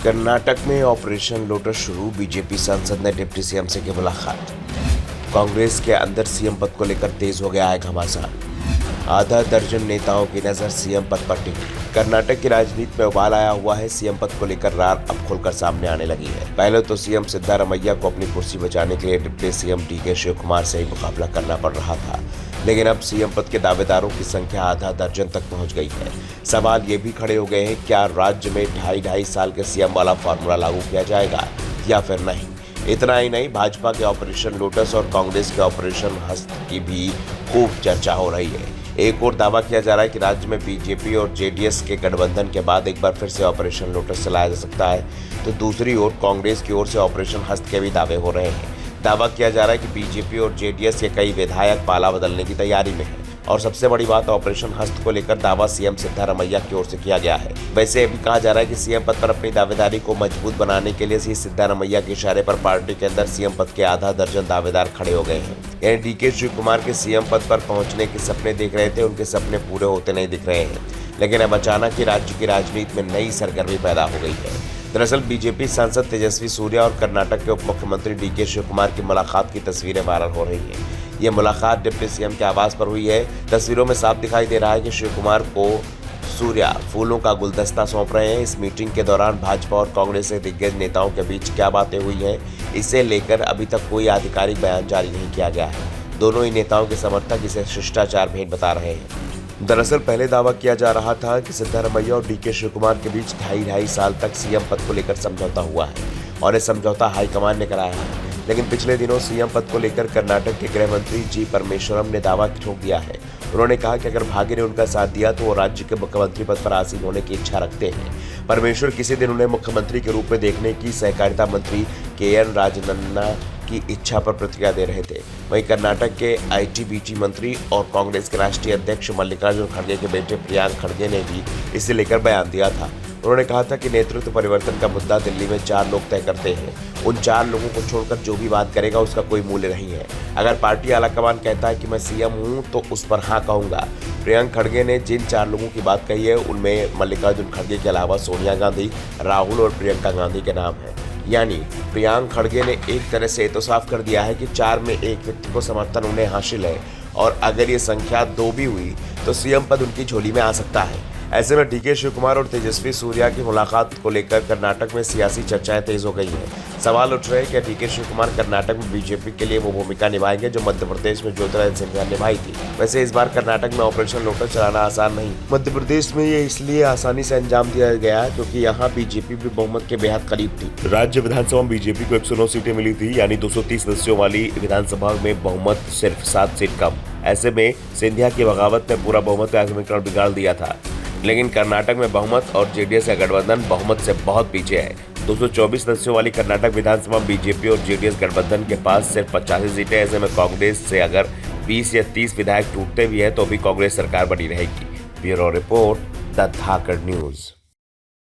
कर्नाटक में operation lotus शुरू, BJP सांसद ने डिप्टी सीएम से की मुलाकात। कांग्रेस के अंदर सीएम पद को लेकर तेज हो गया है घमासान। आधा दर्जन नेताओं की नजर सीएम पद पर टिकी। कर्नाटक की राजनीति में उबाल आया हुआ है। सीएम पद को लेकर रार अब खुलकर सामने आने लगी है। पहले तो सीएम सिद्धारमैया को अपनी कुर्सी बचाने के लिए डिप्टी सीएम डीके शिवकुमार से ही मुकाबला करना पड़ रहा था, लेकिन अब सीएम पद के दावेदारों की संख्या आधा दर्जन तक पहुंच गई है। सवाल ये भी खड़े हो गए हैं, क्या राज्य में 2.5 साल के सीएम वाला फॉर्मूला लागू किया जाएगा या फिर नहीं। इतना ही नहीं, भाजपा के ऑपरेशन लोटस और कांग्रेस के ऑपरेशन हस्त की भी खूब चर्चा हो रही है। एक और दावा किया जा रहा है कि राज्य में बीजेपी और जेडीएस के गठबंधन के बाद एक बार फिर से ऑपरेशन लोटस चलाया जा सकता है, तो दूसरी ओर कांग्रेस की ओर से ऑपरेशन हस्त के भी दावे हो रहे हैं। दावा किया जा रहा है कि बीजेपी और जेडीएस के कई विधायक पाला बदलने की तैयारी में हैं। और सबसे बड़ी बात, ऑपरेशन हस्त को लेकर दावा सीएम सिद्धारमैया की ओर से किया गया है। वैसे ये भी कहा जा रहा है कि सीएम पद पर अपनी दावेदारी को मजबूत बनाने के लिए सिद्धारमैया के इशारे पर पार्टी के अंदर सीएम पद के आधा दर्जन दावेदार खड़े हो गए हैं। यानी डीके शिवकुमार के सीएम पद पर पहुंचने के सपने देख रहे थे, उनके सपने पूरे होते नहीं दिख रहे हैं। लेकिन अब अचानक ही राज्य की राजनीति में नई सरगर्मी पैदा हो गई है। दरअसल बीजेपी सांसद तेजस्वी सूर्या और कर्नाटक के उप मुख्यमंत्री डीके शिवकुमार की मुलाकात की तस्वीरें वायरल हो रही हैं। ये मुलाकात डिप्टी सीएम के आवास पर हुई है। तस्वीरों में साफ दिखाई दे रहा है कि शिवकुमार को सूर्या फूलों का गुलदस्ता सौंप रहे हैं। इस मीटिंग के दौरान भाजपा और कांग्रेस के दिग्गज नेताओं के बीच क्या बातें हुई हैं, इसे लेकर अभी तक कोई आधिकारिक बयान जारी नहीं किया गया है। दोनों ही नेताओं के समर्थक इसे शिष्टाचार भेंट बता रहे हैं। दरअसल पहले दावा किया जा रहा था कि सिद्धारमैया और डीके शिवकुमार के बीच 2.5 साल तक सीएम पद को लेकर समझौता हुआ है और यह समझौता हाईकमान ने कराया है। लेकिन पिछले दिनों सीएम पद को लेकर कर्नाटक के गृह मंत्री जी परमेश्वरम ने दावा ठोक दिया है। उन्होंने कहा कि अगर भाग्य ने उनका साथ दिया तो वो राज्य के मुख्यमंत्री पद पर आसीन होने की इच्छा रखते हैं। परमेश्वर किसी दिन उन्हें मुख्यमंत्री के रूप में देखने की सहकारिता मंत्री के.एन. राजन्ना की इच्छा पर प्रतिक्रिया दे रहे थे। वहीं कर्नाटक के आईटी-बीटी मंत्री और कांग्रेस के राष्ट्रीय अध्यक्ष मल्लिकार्जुन खड़गे के बेटे प्रियांक खड़गे ने भी इसे लेकर बयान दिया था। उन्होंने कहा था कि नेतृत्व परिवर्तन का मुद्दा दिल्ली में 4 लोग तय करते हैं। उन 4 लोगों को छोड़कर जो भी बात करेगा उसका कोई मूल्य नहीं है। अगर पार्टी आलाकमान कहता है कि मैं सीएम हूं तो उस पर हाँ कहूंगा। प्रियांक खड़गे ने जिन 4 लोगों की बात कही है उनमें मल्लिकार्जुन खड़गे के अलावा सोनिया गांधी, राहुल और प्रियंका गांधी के नाम है। यानी प्रियांक खड़गे ने एक तरह से तो साफ कर दिया है कि 4 में एक व्यक्ति को समर्थन उन्हें हासिल है और अगर ये संख्या 2 भी हुई तो सीएम पद उनकी झोली में आ सकता है। ऐसे में डीके शिवकुमार और तेजस्वी सूर्या की मुलाकात को लेकर कर्नाटक में सियासी चर्चाएं तेज हो गई हैं। सवाल उठ रहे हैं कि डीके शिवकुमार कर्नाटक में बीजेपी के लिए वो भूमिका निभाएंगे जो मध्य प्रदेश में ज्योतिरादित्य सिंधिया निभाई थी। वैसे इस बार कर्नाटक में ऑपरेशन लोटस चलाना आसान नहीं। मध्य प्रदेश में ये इसलिए आसानी से अंजाम दिया गया क्योंकि यहाँ बीजेपी भी बहुमत के बेहद करीब थी। राज्य विधानसभा में बीजेपी को 109 सीटें मिली थी, यानी 230 सदस्यों वाली विधानसभा में बहुमत सिर्फ 7 सीट कम। ऐसे में सिंधिया की बगावत ने पूरा बहुमत का समीकरण बिगाड़ दिया था। लेकिन कर्नाटक में बहुमत और जेडीएस का गठबंधन बहुमत से बहुत पीछे है। 224 सदस्यों वाली कर्नाटक विधानसभा बीजेपी और जेडीएस गठबंधन के पास सिर्फ 85 सीटें। ऐसे में कांग्रेस से अगर 20 या 30 विधायक टूटते भी है तो भी कांग्रेस सरकार बनी रहेगी। Bureau report, the Dhakad news.